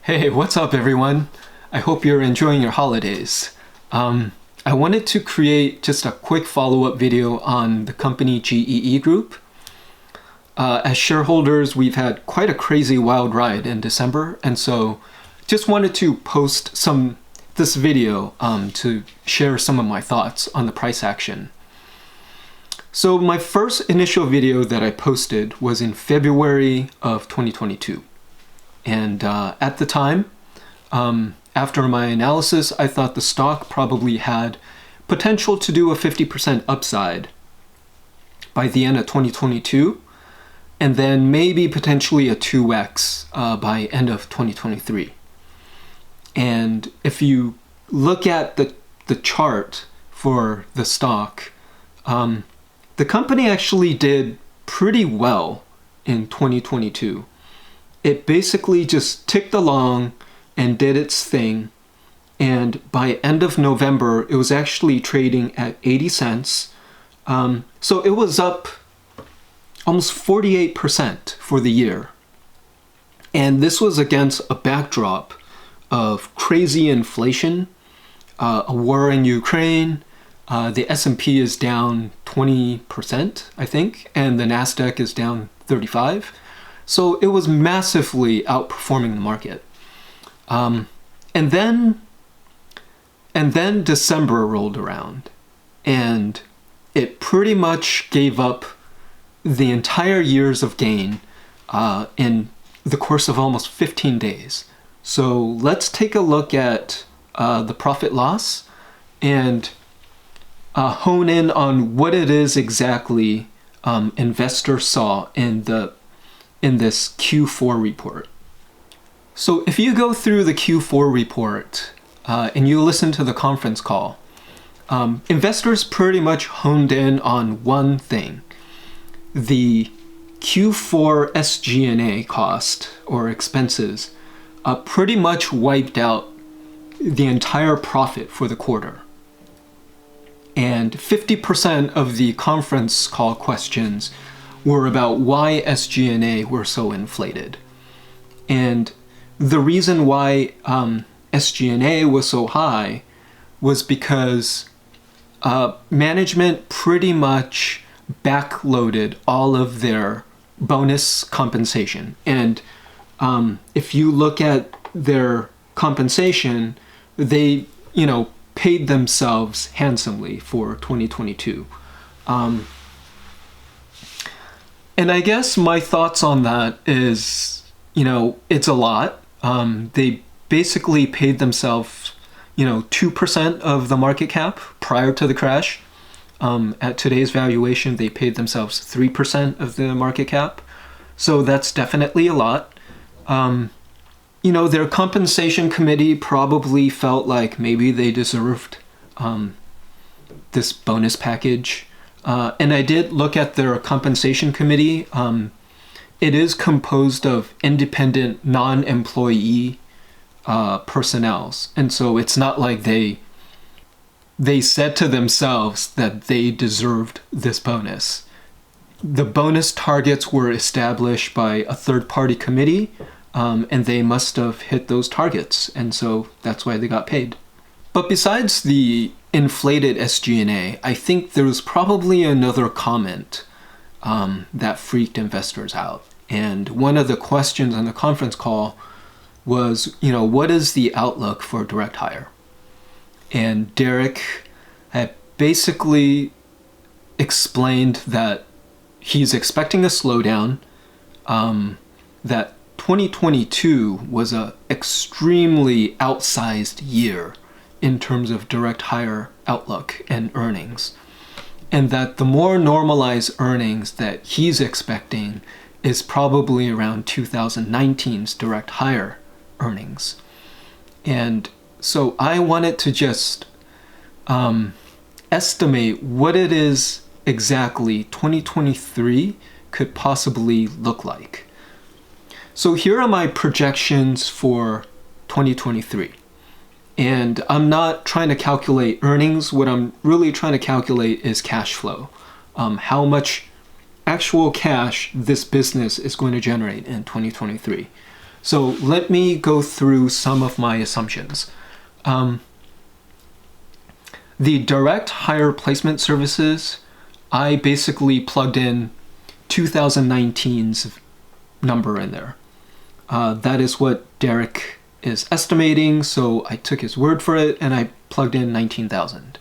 Hey, what's up everyone? I hope you're enjoying your holidays. I wanted to create just a quick follow-up video on the company GEE Group. As shareholders, we've had quite a crazy wild ride in December, and so just wanted to post this video to share some of my thoughts on the price action. So my first initial video that I posted was in February of 2022. And at the time, after my analysis, I thought the stock probably had potential to do a 50% upside by the end of 2022, and then maybe potentially a 2x by end of 2023. And if you look at the chart for the stock, the company actually did pretty well in 2022. It basically just ticked along and did its thing, and by end of November it was actually trading at 80 cents. So it was up almost 48% for the year, and this was against a backdrop of crazy inflation, a war in Ukraine. The S&P is down 20%, I think, and the Nasdaq is down 35%. So it was massively outperforming the market. And then December rolled around, and it pretty much gave up the entire years of gain in the course of almost 15 days. So let's take a look at the profit loss and hone in on what it is exactly investors saw in this Q4 report. So if you go through the Q4 report and you listen to the conference call, investors pretty much honed in on one thing: the Q4 SG&A cost or expenses pretty much wiped out the entire profit for the quarter. And 50% of the conference call questions were about why SG&A were so inflated. And the reason why SG&A was so high was because management pretty much backloaded all of their bonus compensation. And if you look at their compensation, they, paid themselves handsomely for 2022. And I guess my thoughts on that is, it's a lot. They basically paid themselves, 2% of the market cap prior to the crash. At today's valuation, they paid themselves 3% of the market cap. So that's definitely a lot. Their compensation committee probably felt like maybe they deserved this bonus package. And I did look at their compensation committee. It is composed of independent, non-employee personnels. And so it's not like they said to themselves that they deserved this bonus. The bonus targets were established by a third-party committee, and they must have hit those targets. And so that's why they got paid. But besides the inflated SG&A, I think there was probably another comment that freaked investors out. And one of the questions on the conference call was, what is the outlook for direct hire? And Derek had basically explained that he's expecting a slowdown, that 2022 was an extremely outsized year in terms of direct hire outlook and earnings, and that the more normalized earnings that he's expecting is probably around 2019's direct hire earnings. And so I wanted to just estimate what it is exactly 2023 could possibly look like. So here are my projections for 2023. And I'm not trying to calculate earnings. What I'm really trying to calculate is cash flow. How much actual cash this business is going to generate in 2023. So let me go through some of my assumptions. The direct hire placement services, I basically plugged in 2019's number in there. That is what Derek is estimating, so I took his word for it and I plugged in 19,000.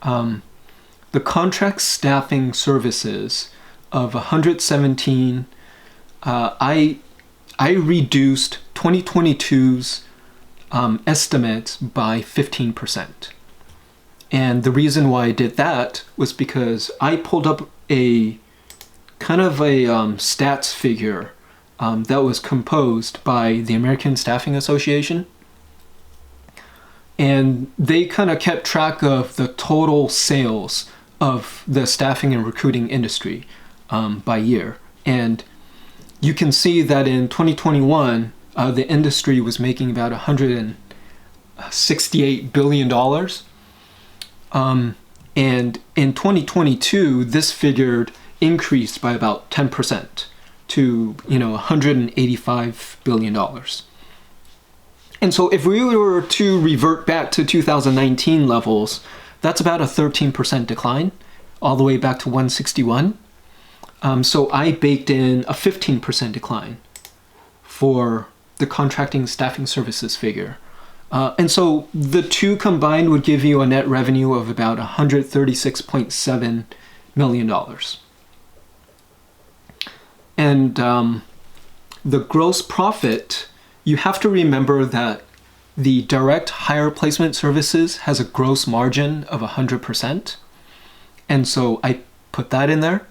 The contract staffing services of 117, I reduced 2022's estimates by 15%. And the reason why I did that was because I pulled up a kind of a stats figure that was composed by the American Staffing Association. And they kind of kept track of the total sales of the staffing and recruiting industry by year. And you can see that in 2021, the industry was making about $168 billion. And in 2022, this figure increased by about 10% to, $185 billion. And so if we were to revert back to 2019 levels, that's about a 13% decline, all the way back to 161. So I baked in a 15% decline for the contracting staffing services figure. And so the two combined would give you a net revenue of about $136.7 million. And the gross profit, you have to remember that the direct hire placement services has a gross margin of 100%. And so I put that in there.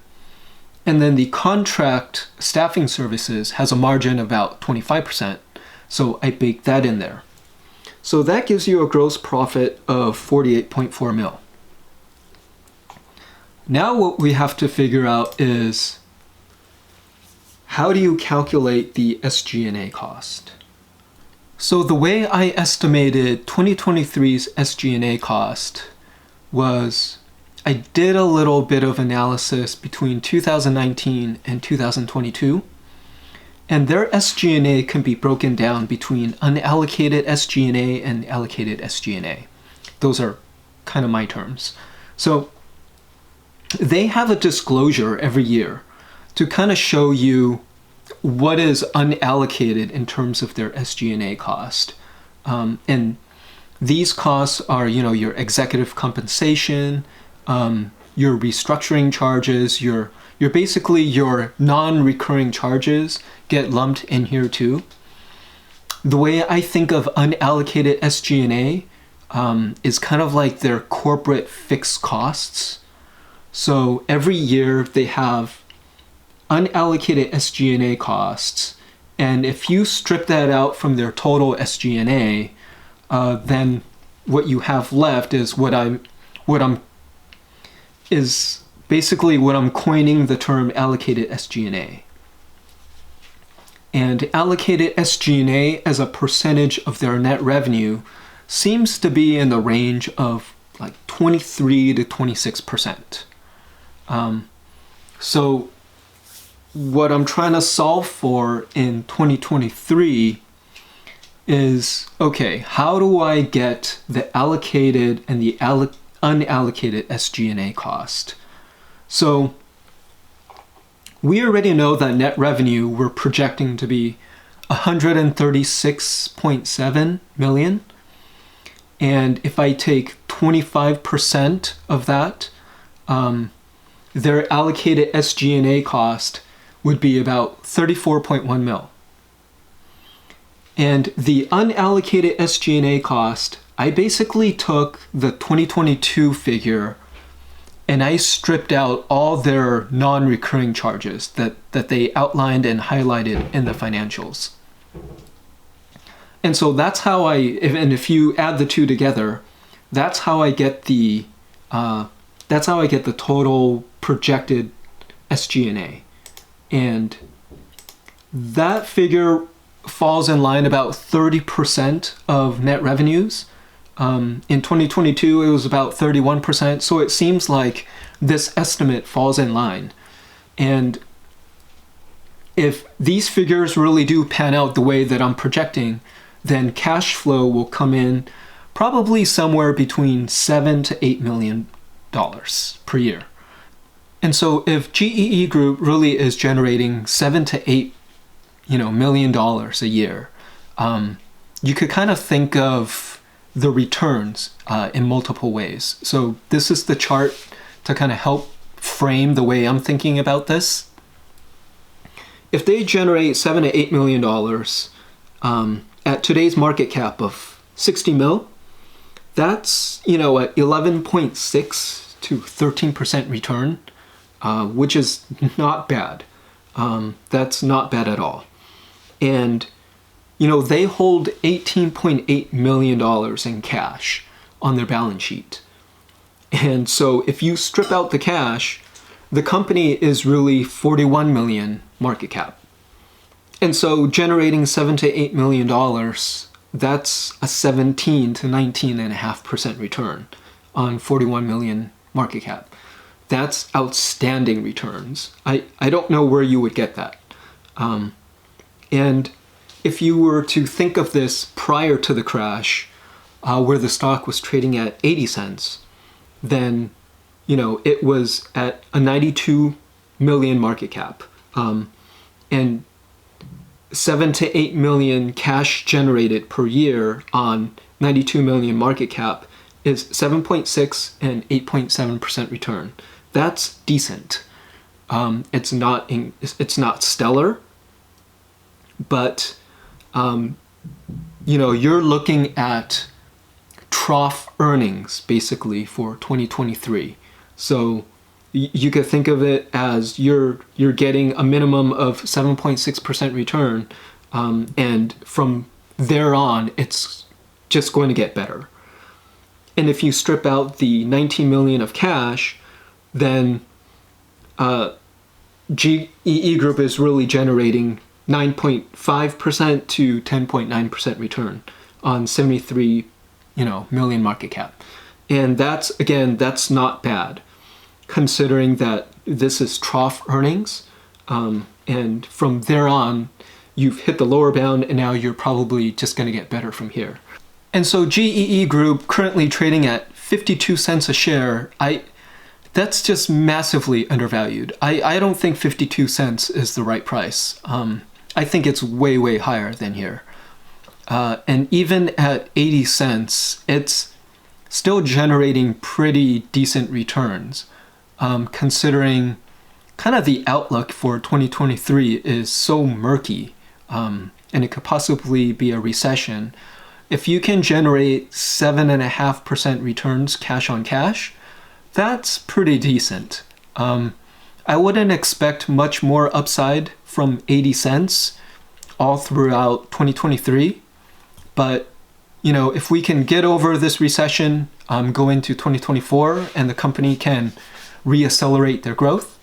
And then the contract staffing services has a margin of about 25%. So I baked that in there. So that gives you a gross profit of 48.4 mil. Now what we have to figure out is, how do you calculate the SG&A cost? So the way I estimated 2023's SG&A cost was, I did a little bit of analysis between 2019 and 2022. And their SG&A can be broken down between unallocated SG&A and allocated SG&A. Those are kind of my terms. So they have a disclosure every year to kind of show you what is unallocated in terms of their SG&A cost. And these costs are, your executive compensation, your restructuring charges, your basically your non-recurring charges get lumped in here too. The way I think of unallocated SG&A is kind of like their corporate fixed costs. So every year they have unallocated SG&A costs, and if you strip that out from their total SG&A, then what you have left is what I'm coining the term allocated SG&A. And allocated SG&A as a percentage of their net revenue seems to be in the range of like 23 to 26%. So what I'm trying to solve for in 2023 is, okay, how do I get the allocated and the unallocated SG&A cost? So we already know that net revenue we're projecting to be 136.7 million. And if I take 25% of that, their allocated SG&A cost would be about 34.1 mil. And the unallocated SG&A cost, I basically took the 2022 figure and I stripped out all their non-recurring charges that they outlined and highlighted in the financials. And so that's how if you add the two together, that's how I get the total projected SG&A. And that figure falls in line about 30% of net revenues. In 2022, it was about 31%. So it seems like this estimate falls in line. And if these figures really do pan out the way that I'm projecting, then cash flow will come in probably somewhere between $7 to $8 million per year. And so if GEE Group really is generating $7 to $8 million a year, you could kind of think of the returns in multiple ways. So this is the chart to kind of help frame the way I'm thinking about this. If they generate $7 to $8 million at today's market cap of 60 mil, that's a 11.6 to 13% return, which is not bad. That's not bad at all. And they hold $18.8 million in cash on their balance sheet. And so if you strip out the cash, the company is really 41 million market cap. And so generating $7 to $8 million, that's a 17 to 19.5% return on 41 million market cap. That's outstanding returns. I don't know where you would get that. And if you were to think of this prior to the crash, where the stock was trading at 80 cents, then it was at a 92 million market cap, and 7 to 8 million cash generated per year on 92 million market cap is 7.6 and 8.7% return. That's decent. It's not stellar, but you're looking at trough earnings basically for 2023. So you could think of it as you're getting a minimum of 7.6% return, and from there on it's just going to get better. And if you strip out the 19 million of cash, then GEE Group is really generating 9.5% to 10.9% return on 73 million market cap. And that's not bad, considering that this is trough earnings, and from there on you've hit the lower bound, and now you're probably just going to get better from here. And so GEE Group currently trading at 52 cents a share, that's just massively undervalued. I don't think 52 cents is the right price. I think it's way, way higher than here. And even at 80 cents, it's still generating pretty decent returns, considering kind of the outlook for 2023 is so murky, and it could possibly be a recession. If you can generate 7.5% returns cash on cash, that's pretty decent. I wouldn't expect much more upside from 80 cents all throughout 2023. But, if we can get over this recession, go into 2024, and the company can reaccelerate their growth,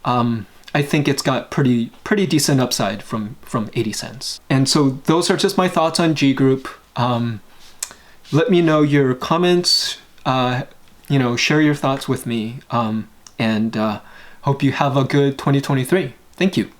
I think it's got pretty decent upside from 80 cents. And so those are just my thoughts on G Group. Let me know your comments, share your thoughts with me, and hope you have a good 2023. Thank you.